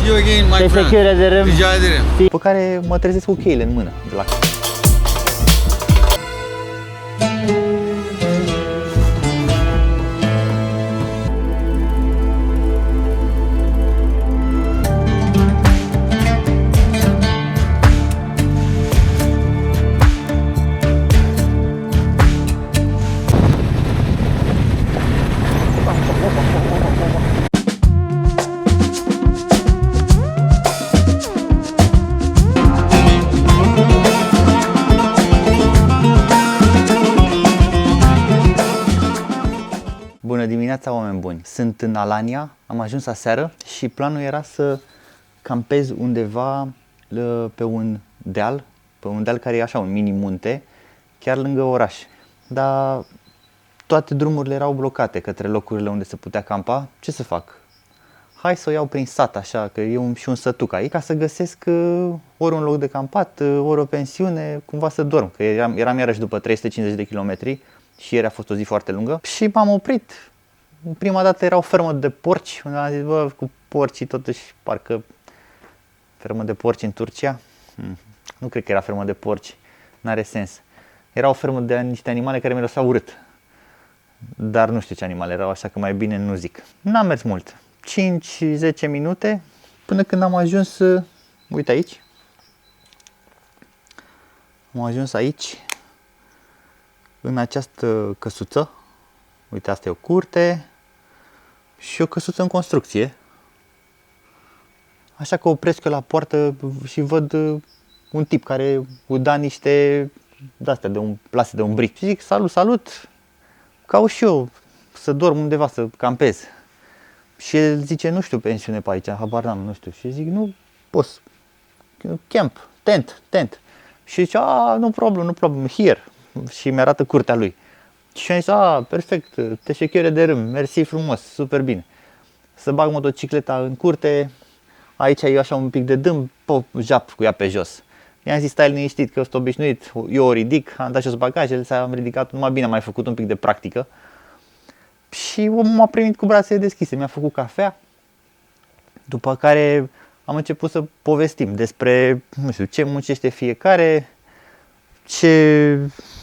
See you again, my friend. Teşekkür ederim. Rica ederim. Pe care mă trezesc cu cheile în mână de la Bună dimineața, oameni buni! Sunt în Alania, am ajuns aseară și planul era să campez undeva pe un deal care e așa un mini munte, chiar lângă oraș. Dar toate drumurile erau blocate către locurile unde se putea campa. Ce să fac? Hai să o iau prin sat, așa, că e și un sătuc aici, ca să găsesc ori un loc de campat, ori o pensiune, cumva să dorm, că eram iarăși după 350 de kilometri. Și ieri a fost o zi foarte lungă și m-am oprit. Prima dată era o fermă de porci, unde am zis, bă, cu porcii totuși, parcă fermă de porci în Turcia. Nu cred că era fermă de porci, n-are sens. Era o fermă de niște animale care miroseau urât. Dar nu știu ce animale erau, așa că mai bine nu zic. N-am mers mult, 5-10 minute, până când am ajuns, uite aici. Am ajuns aici, în această căsuță. Uite, asta e o curte și o căsuță în construcție. Așa că opresc eu la poartă și văd un tip care uda niște de-astea, plase de un bric. Și zic, salut, salut, caut și eu să dorm undeva, să campez. Și el zice, nu știu pensiune pe aici, habar n-am, nu știu. Și zic, nu pot, camp, tent. Și zice, no problem, here. Și mi-arată curtea lui. Și am zis, perfect, teșechere de râm, mersi frumos, super bine. Să bag motocicleta în curte, aici e așa un pic de dâm, jap cu ea pe jos. I-am zis, stai liniștit că sunt obișnuit, eu o ridic, am dat jos bagajele, am ridicat, numai bine am mai făcut un pic de practică. Și omul m-a primit cu brațele deschise, mi-a făcut cafea, după care am început să povestim despre, nu știu, ce muncește fiecare,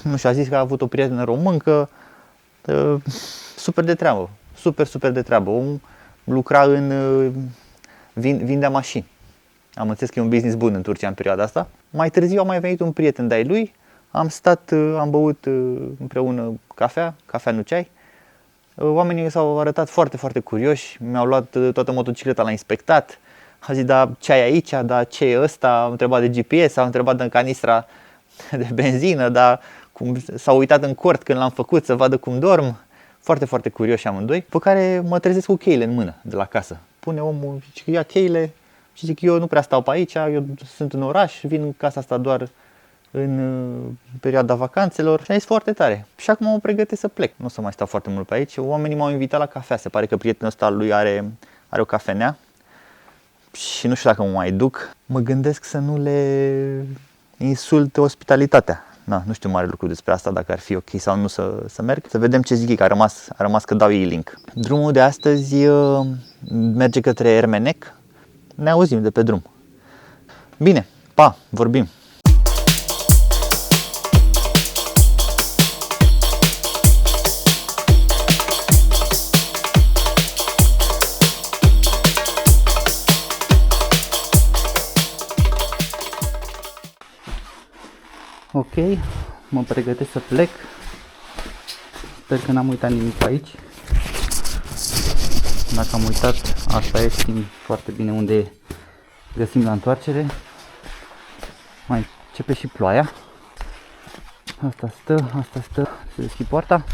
nu știu, a zis că a avut o prietenă româncă, super de treabă, super de treabă. Omul lucra vindea mașini. Am înțeles că e un business bun în Turcia în perioada asta. Mai târziu a mai venit un prieten de-ai lui, am băut împreună cafea nu ceai. Oamenii s-au arătat foarte curioși, mi-au luat toată motocicleta la inspectat. A zis, da, ce ai aici, da, ce e ăsta, am întrebat de GPS, am întrebat de canistra de benzină, dar s-au uitat în cort când l-am făcut să vadă cum dorm. Foarte curioși amândoi, pe care mă trezesc cu cheile în mână de la casă. Pune omul, zice că ia cheile și zic, eu nu prea stau pe aici, eu sunt în oraș, vin în casa asta doar în perioada vacanțelor și a zis foarte tare. Și acum mă pregătesc să plec, nu o să mai stau foarte mult pe aici. Oamenii m-au invitat la cafea, se pare că prietenul ăsta al lui are o cafenea și nu știu dacă mă mai duc. Mă gândesc să nu le insult ospitalitatea. Nu știu mare lucru despre asta, dacă ar fi ok sau nu să merg. Să vedem ce zic ei, că a rămas că dau ei link. Drumul de astăzi merge către Ermenec. Ne auzim de pe drum. Bine, pa, vorbim. Ok, mă pregătesc să plec. Sper că n-am uitat nimic pe aici. Dacă am uitat, asta e, știm foarte bine unde găsim la întoarcere. Mai începe și ploaia. Asta stă, se deschid poarta.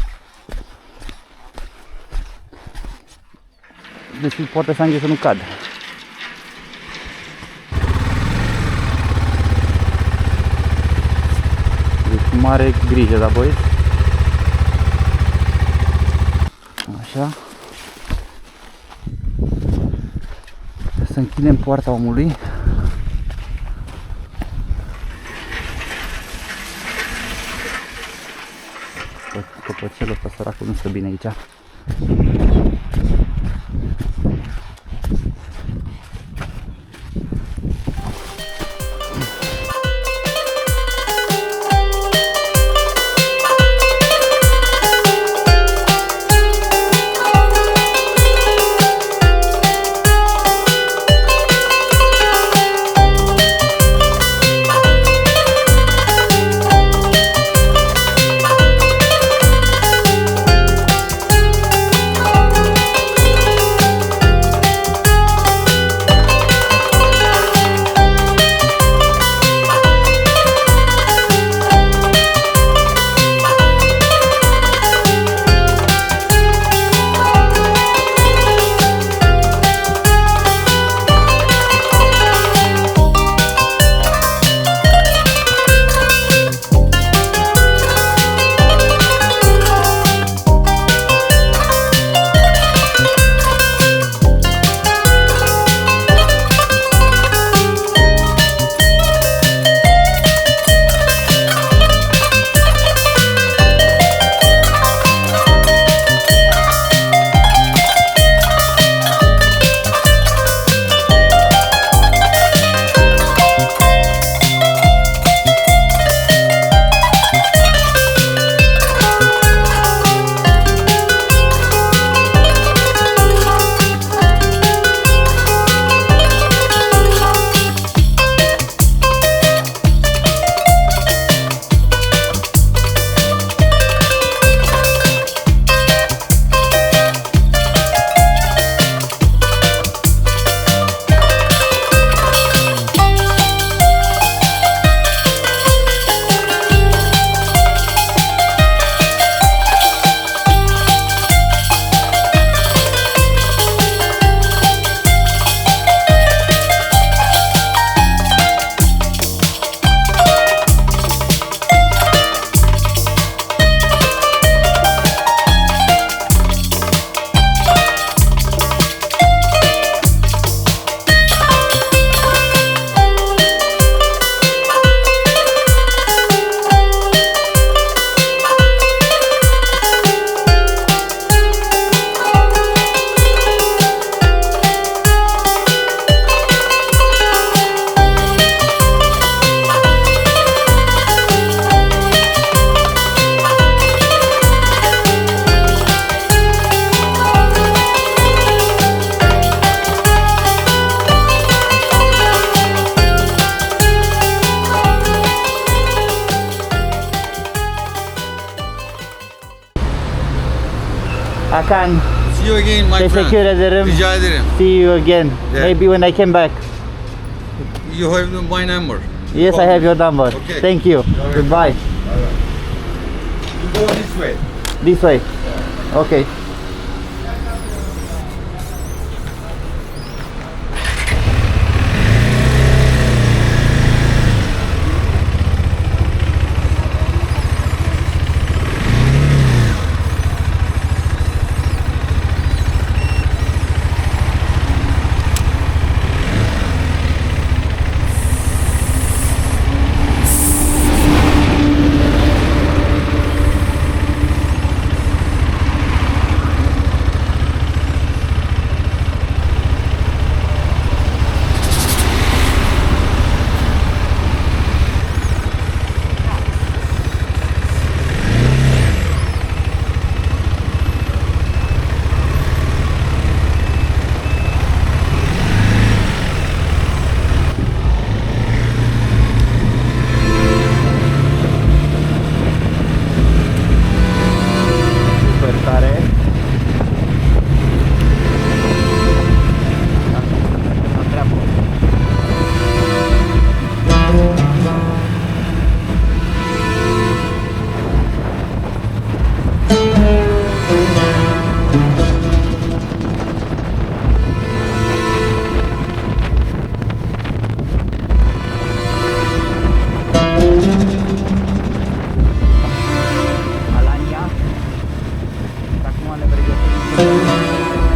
Deschid poarta să anghe să nu cadă. Mare grijă, da, băieți? Așa. Să închidem poarta omului. Căpăcelul ăsta săracul nu stă bine aici. Hakan, See you again, my friend. teşekkür ederim. Rica ederim. See you again. Yeah. Maybe when I came back. You have my number. Yes, I have your number. Okay. Thank you. Goodbye. You go this way. This way. Okay. Super tare. La treabă. Alania. Acum ne pregătim.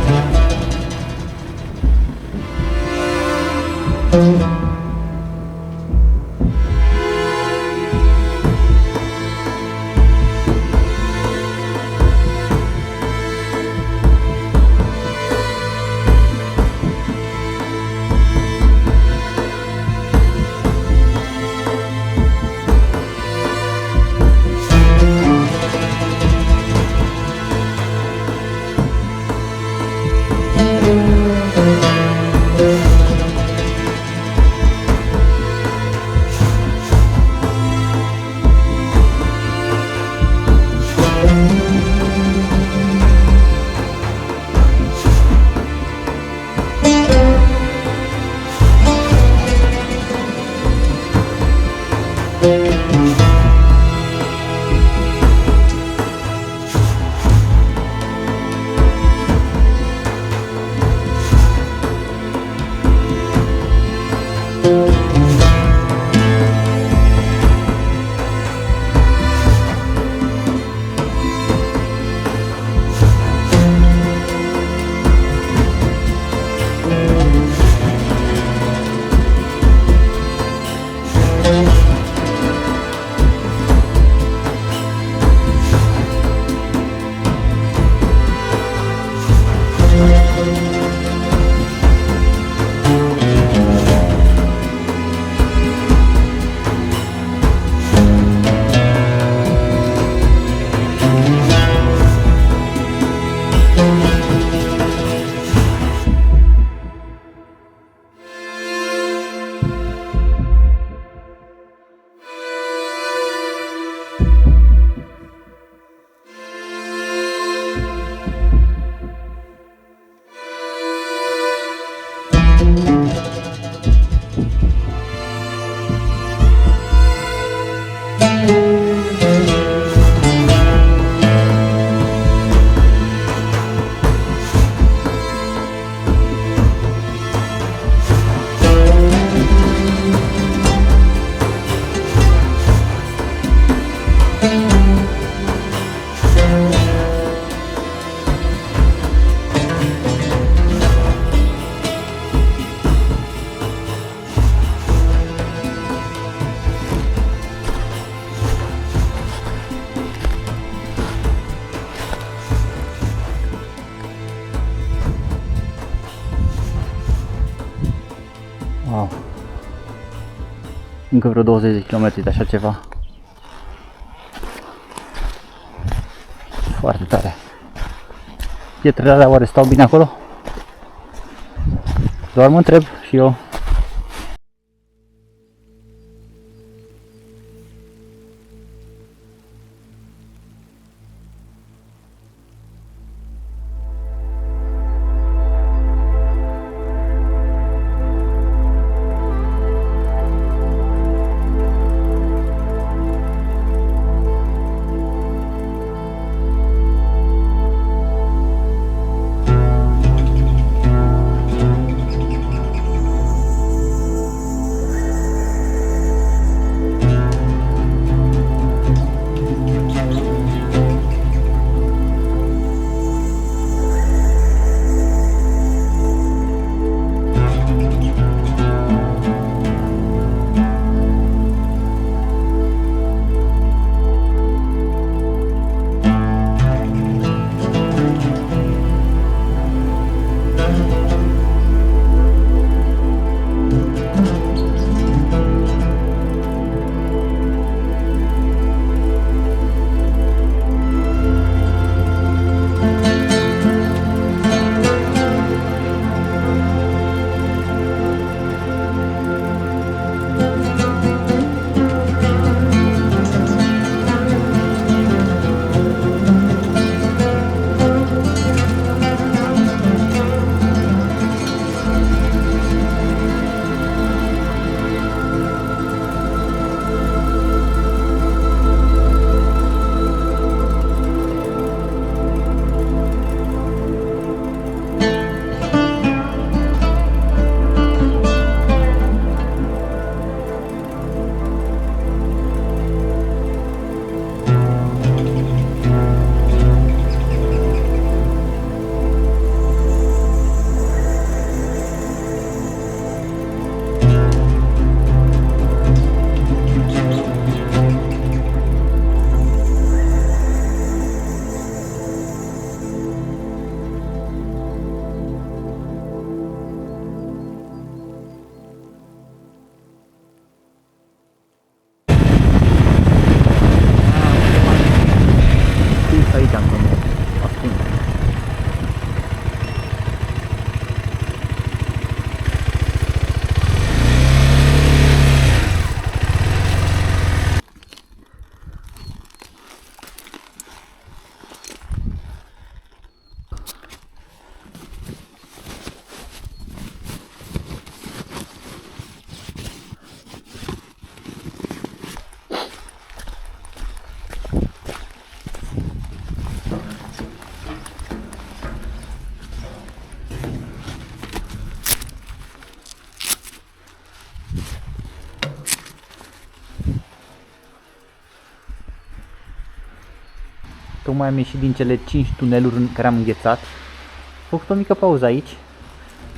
Wow. Încă vreo 20 de km de așa ceva. Foarte tare. Pietrele alea oare stau bine acolo? Doar mă întreb și eu. tocmai am ieșit din cele 5 tuneluri în care am înghețat. Am făcut o mică pauză aici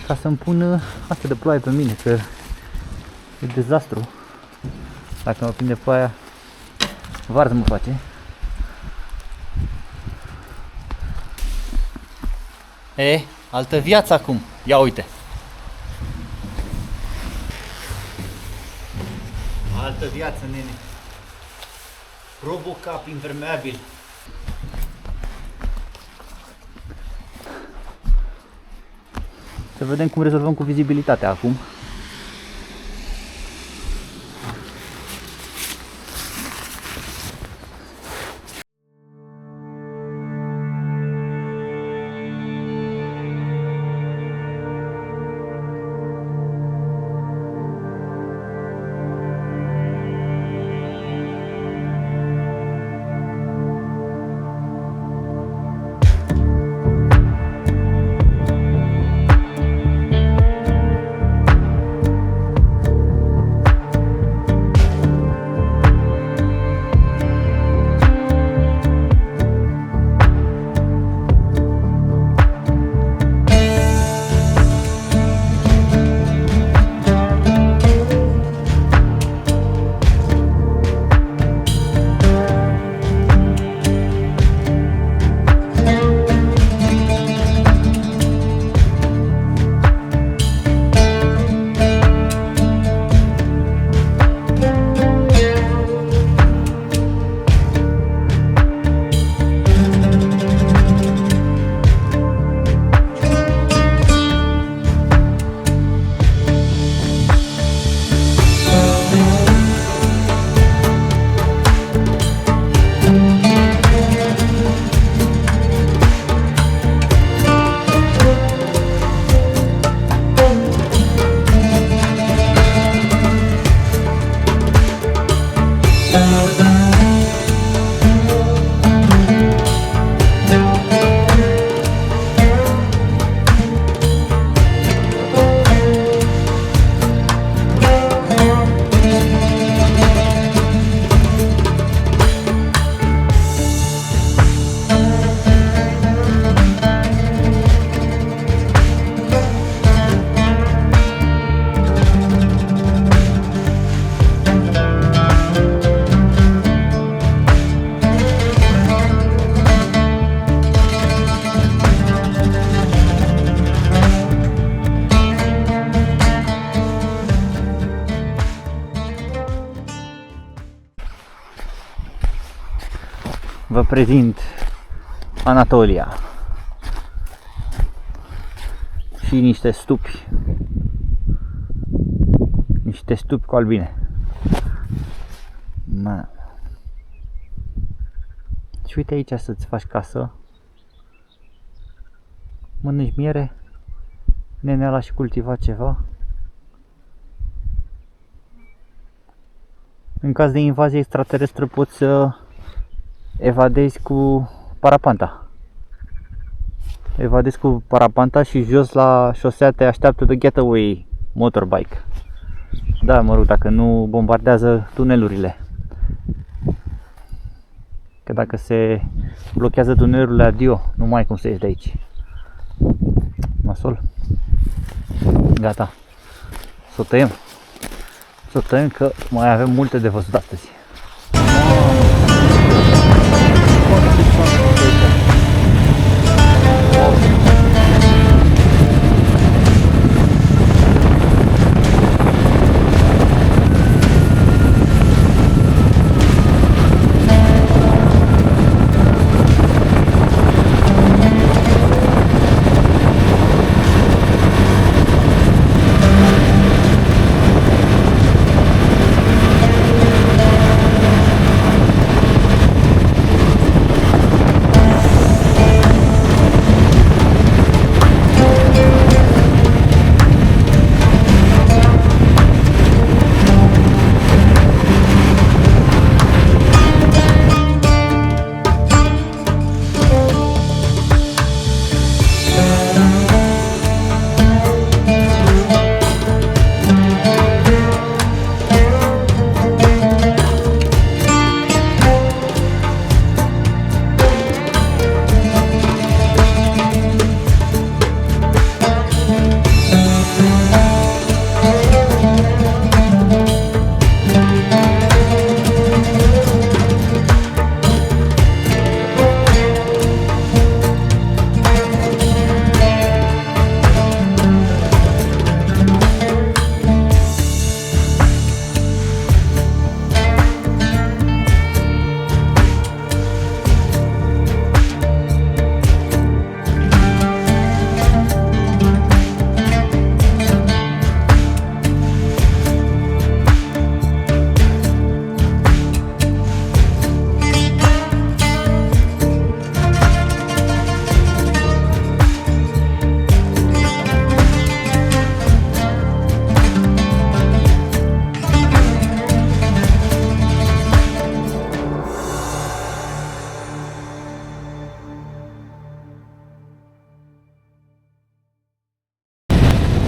ca să-mi pun asta de ploaie pe mine, că e dezastru. Dacă mă prinde ploaia, varză mă face. Altă viață acum. Ia uite. Altă viață, nene. Robocap impermeabil. Să vedem cum rezolvăm cu vizibilitatea acum. Vă prezint Anatolia și niște stupi cu albine. Și uite aici să-ți faci casă, mănânci miere, nenea ăla și cultiva ceva. În caz de invazie extraterestră poți să evadezi cu parapanta. Evadezi cu parapanta și jos la șosea te așteaptă the getaway motorbike. Da, mă rog, dacă nu bombardează tunelurile. Că dacă se blochează tunelurile, adio, nu mai ai cum să ieși de aici. Nasol. Gata. Să o tăiem. Să o tăiem că mai avem multe de văzut astăzi.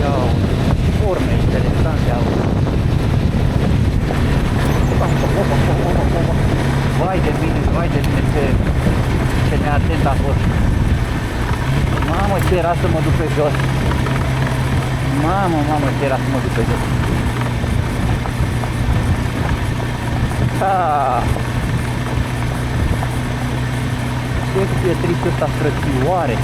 Ia, forme interesante au. Vai de mine ce neatent a fost. Mamă, ce era să mă duc pe jos. Mamă, ce era să mă duc pe jos. Ce e tristul ăsta, frățioare.